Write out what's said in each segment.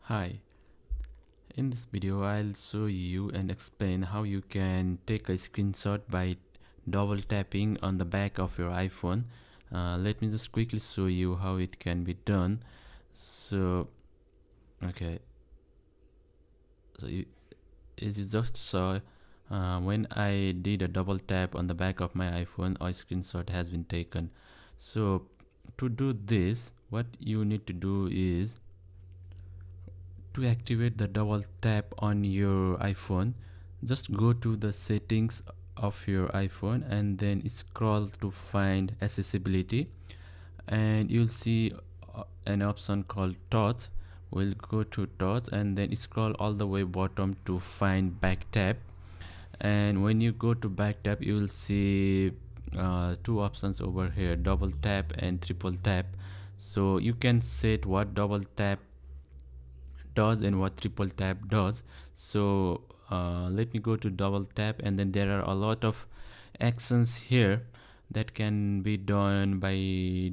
Hi, in this video I'll show you and explain how you can take a screenshot by double tapping on the back of your iPhone. Let me just quickly show you how it can be done. So, okay, so as you just saw, when I did a double tap on the back of my iPhone, a screenshot has been taken. So, to do this, what you need to do is to activate the double tap on your iPhone, just go to the settings of your iPhone and then scroll to find accessibility, and you'll see an option called touch. We'll go to touch and then scroll all the way bottom to find back tap, and when you go to back tap you will see two options over here, double tap and triple tap. So you can set what double tap does and what triple tap does. So let me go to double tap, and then there are a lot of actions here that can be done by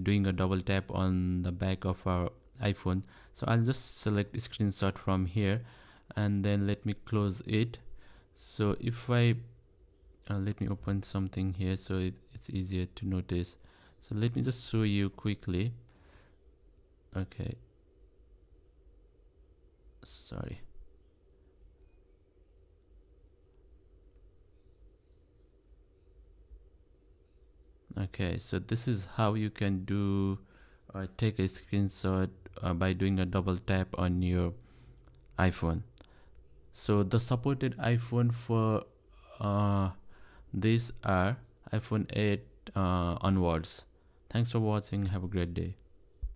doing a double tap on the back of our iPhone. So I'll just select screenshot from here and then let me close it. So if I let me open something here so it's easier to notice. So let me just show you quickly. Okay, sorry. Okay, so this is how you can do take a screenshot by doing a double tap on your iPhone. So the supported iPhone for these are iPhone 8 onwards. Thanks for watching. Have a great day.